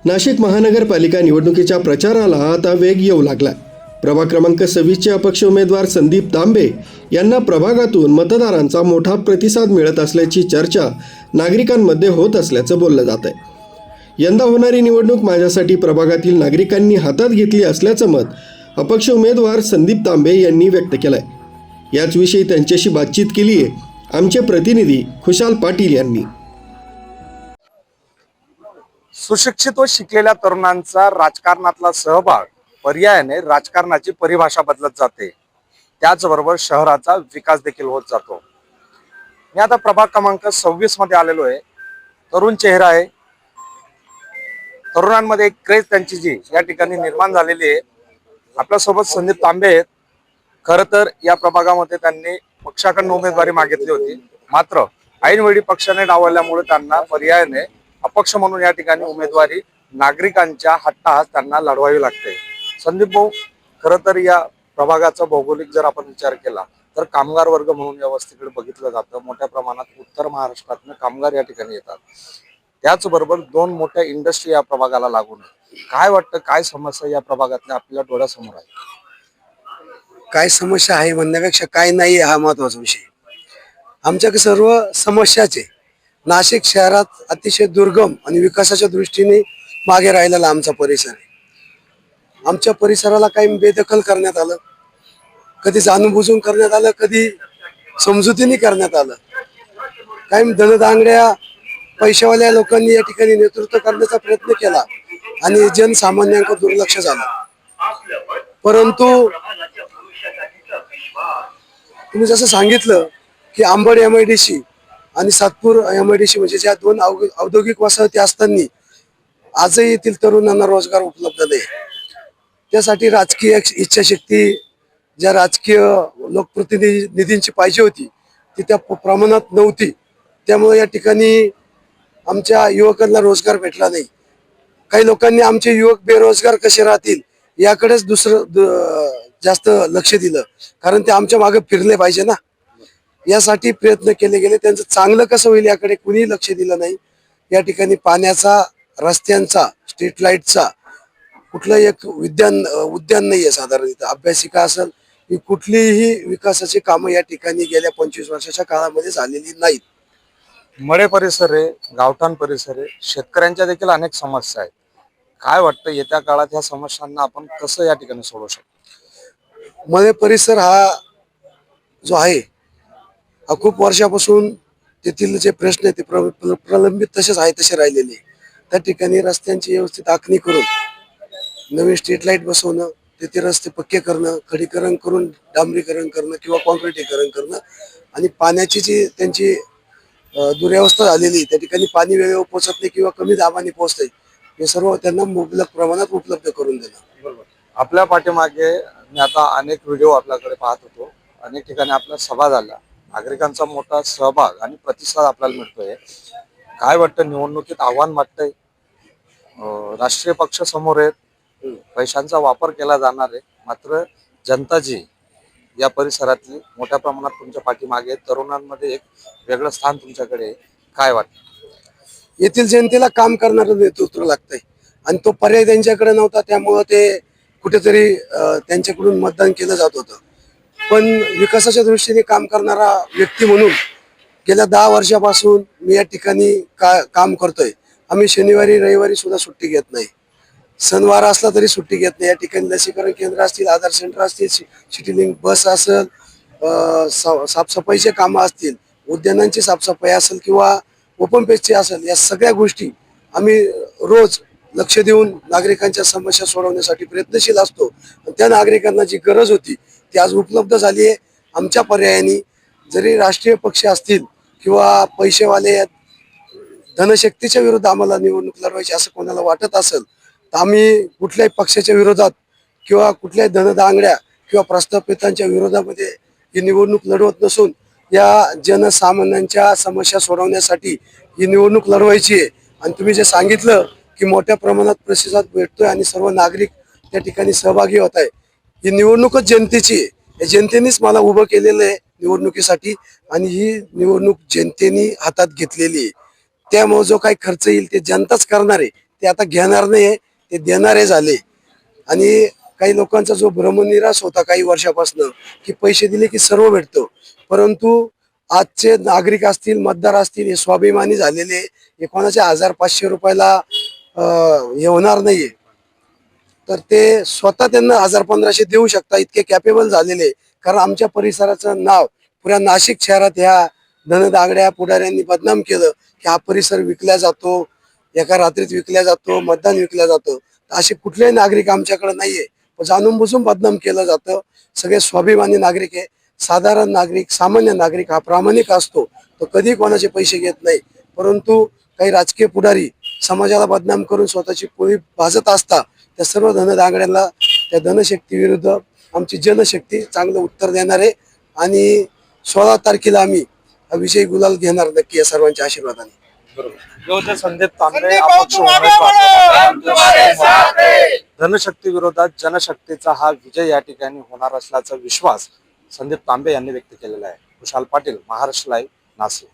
नाशिक महानगरपालिका निवडणुकीच्या प्रचाराला आता वेग येऊ लागला. प्रभाग क्रमांक 26चे अपक्ष उमेदवार संदीप तांबे यांना प्रभागातून मतदारांचा मोठा प्रतिसाद मिळत असल्याची चर्चा नागरिकांमध्ये होत असल्याचं बोललं जात आहे. यंदा होणारी निवडणूक माझ्यासाठी प्रभागातील नागरिकांनी हातात घेतली असल्याचं मत अपक्ष उमेदवार संदीप तांबे यांनी व्यक्त केलं आहे. याचविषयी त्यांच्याशी बातचीत केली आहे आमचे प्रतिनिधी खुशाल पाटील यांनी. सुशिक्षित व शिकलेल्या तरुणांचा राजकारणातला सहभाग पर्यायाने राजकारणाची परिभाषा बदलत जाते. त्याचबरोबर शहराचा विकास देखील होत जातो. मी आता प्रभाग क्रमांक 26 मध्ये आलेलो आहे. तरुण चेहरा आहे. तरुणांमध्ये एक क्रेज त्यांची जी या ठिकाणी निर्माण झालेली आहे. आपल्यासोबत संदीप तांबे आहेत. खरं तर या प्रभागामध्ये त्यांनी पक्षाकडून उमेदवारी मागितली होती, मात्र ऐनवेळी पक्षाने डावलल्यामुळे त्यांना पर्यायाने अपक्ष म्हणून या ठिकाणी उमेदवारी नागरिकांच्या हट्टास त्यांना लढवावी लागते. संदीप भाऊ, खरं तर या प्रभागाचा भौगोलिक जर आपण विचार केला तर कामगार वर्ग म्हणून या वस्तीकडे बघितलं जातं. मोठ्या प्रमाणात उत्तर महाराष्ट्रातून कामगार या ठिकाणी येतात. त्याचबरोबर 2 मोठ्या इंडस्ट्री या प्रभागाला लागून. काय वाटतं, काय समस्या या प्रभागातल्या आपल्या डोळ्यासमोर आहे? काय समस्या आहे म्हणण्यापेक्षा काय नाही हा महत्वाचा विषय. आमच्याकडे सर्व समस्याच आहे. नाशिक शहरात अतिशय दुर्गम आणि विकासाच्या दृष्टीने मागे राहिलेला आमचा परिसर आहे. आमच्या परिसराला काही बेदखल करण्यात आलं, कधी जाणूनबुजून करण्यात आलं, कधी समजुतीने करण्यात आलं. काही धनदांगड्या पैशावाल्या लोकांनी या ठिकाणी नेतृत्व करण्याचा प्रयत्न केला आणि जनसामान्यांकडे दुर्लक्ष झालं. परंतु तुम्ही जसं सांगितलं की आंबड MIDC आणि सातपूर MIDC म्हणजे ज्या 2 औद्योगिक वसाहती असताना आजही येथील तरुणांना रोजगार उपलब्ध नाही. त्यासाठी राजकीय इच्छाशक्ती ज्या राजकीय लोकप्रतिनिधींची पाहिजे होती ती त्या प्रमाणात नव्हती. त्यामुळे या ठिकाणी आमच्या युवकांना रोजगार भेटला नाही. काही लोकांनी आमचे युवक बेरोजगार कसे राहतील याकडेच जास्त लक्ष दिलं, कारण ते आमच्या मागे फिरले पाहिजे ना. यासाठी प्रयत्न केले गेले. त्यांचं चांगलं कसं होईल याकडे कुणीही लक्ष दिलं नाही. या ठिकाणी पाण्याचा, रस्त्यांचा, स्ट्रीट लाईटचा कुठलं एक उद्यान नाहीये. साधारण इथं अभ्यासिका असेल ही कुठलीही विकासाची कामं या ठिकाणी गेल्या 25 वर्षाच्या काळामध्ये झालेली नाहीत. मळे परिसर आहे, गावठाण परिसर आहे, शेतकऱ्यांच्या देखील अनेक समस्या आहेत. काय वाटतं येत्या काळात ह्या समस्यांना आपण कसं या ठिकाणी सोडवू शकतो? मळे परिसर हा जो आहे हा खूप वर्षापासून तेथील जे प्रश्न आहेत ते प्रलंबित तसेच आहे तसे राहिलेले. त्या ठिकाणी रस्त्यांची व्यवस्थित आखणी करून नवीन स्ट्रीट लाईट बसवणं, तेथे रस्ते पक्के करणं, खडीकरण करून डांबरीकरण करणं किंवा कॉन्क्रिटीकरण करणं आणि पाण्याची जी त्यांची दुर्व्यवस्था झालेली त्या ठिकाणी पाणी वेळेवर पोहोचत नाही किंवा कमी दाबाने पोहोचते, हे सर्व त्यांना मुबलक प्रमाणात उपलब्ध करून देणं. आपल्या पाठीमागे मी आता अनेक व्हिडिओ आपल्याकडे पाहत होतो. अनेक ठिकाणी आपल्या सभा झाल्या. नागरिकांचा मोठा सहभाग आणि प्रतिसाद आपल्याला मिळतोय. काय वाटतं, निवडणुकीत आव्हान वाटतंय? राष्ट्रीय पक्ष समोर आहेत, पैशांचा वापर केला जाणार आहे, मात्र जनता जी या परिसरातली मोठ्या प्रमाणात तुमच्या पाठीमागे, तरुणांमध्ये एक वेगळं स्थान तुमच्याकडे. काय वाटतं? येथील जनतेला काम करणारं नेतृत्व लागतंय आणि तो पर्याय त्यांच्याकडे नव्हता. त्यामुळं ते कुठेतरी त्यांच्याकडून मतदान केलं जात होतं. पण विकासाच्या दृष्टीने काम करणारा व्यक्ती म्हणून गेल्या 10 वर्षापासून मी या ठिकाणी काम करतोय. आम्ही शनिवारी रविवारी सुद्धा सुट्टी घेत नाही. सणवार असला तरी सुट्टी घेत नाही. या ठिकाणी लसीकरण केंद्र असतील, आधार सेंटर असतील, सिटी लिंक बस असेल, साफसफाईचे कामं असतील, उद्यानांची साफसफाई असेल किंवा ओपन पेजची असेल, या सगळ्या गोष्टी आम्ही रोज लक्ष देऊन नागरिकांच्या समस्या सोडवण्यासाठी प्रयत्नशील असतो. त्या नागरिकांना जी गरज होती ती आज उपलब्ध झाली आहे. आमच्या पर्यायाने जरी राष्ट्रीय पक्ष असतील किंवा पैसेवाले धनशक्तीच्या विरुद्ध आम्हाला निवडणूक लढवायची असं कोणाला वाटत असेल तर आम्ही कुठल्याही पक्षाच्या विरोधात किंवा कुठल्याही धनदांगड्या किंवा प्रस्थापितांच्या विरोधामध्ये ही निवडणूक लढवत नसून या जनसामान्यांच्या समस्या सोडवण्यासाठी ही निवडणूक लढवायची आहे. आणि तुम्ही जे सांगितलं की मोठ्या प्रमाणात प्रतिसाद भेटतोय आणि सर्व नागरिक त्या ठिकाणी सहभागी होत आहे, ही निवडणूकच जनतेची आहे. या जनतेनेच मला उभं केलेलं आहे निवडणुकीसाठी आणि ही निवडणूक जनतेने हातात घेतलेली आहे. त्यामुळे जो काही खर्च येईल ते जनताच करणार आहे. ते आता घेणार नाही, ते देणारे झाले. आणि काही लोकांचा जो भ्रमनिरास होता काही वर्षापासून की पैसे दिले की सर्व भेटतं, परंतु आजचे नागरिक असतील, मतदार असतील, हे स्वाभिमानी झालेले, हे कोणाच्या 1500 रुपयाला हे होणार नाहीये. तर ते स्वतः त्यांना 1500 देऊ शकता इतके कॅपेबल झालेले. कारण आमच्या परिसराचं नाव पुऱ्या नाशिक शहरात ह्या धनदागड्या पुढाऱ्यांनी बदनाम केलं की हा परिसर विकला जातो, एका रात्रीत विकला जातो, मतदान विकलं जातं. असे कुठलेही नागरिक आमच्याकडे नाहीये, पण जाणून बुजून बदनाम केलं जातं. सगळे स्वाभिमानी नागरिक आहे. साधारण नागरिक, सामान्य नागरिक हा प्रामाणिक असतो, तो कधी कोणाचे पैसे घेत नाही. परंतु काही राजकीय पुढारी समाजाला बदनाम करून स्वतःची पोळी भाजत असता, त्या सर्व धनदागड्यांना, त्या धनशक्ती विरुद्ध आमची जनशक्ती चांगलं उत्तर देणार आहे. आणि 16 तारखेला आम्ही हा विजय गुलाल घेणार नक्की या सर्वांच्या आशीर्वादाने. योजना संदीप तांबे अपक्ष उमेदवार धनशक्ती विरोधात जनशक्तीचा हा विजय या ठिकाणी होणार असल्याचा विश्वास संदीप तांबे यांनी व्यक्त केलेला आहे. खुशाल पाटील, महाराष्ट्र लाईव्ह, नाशिक.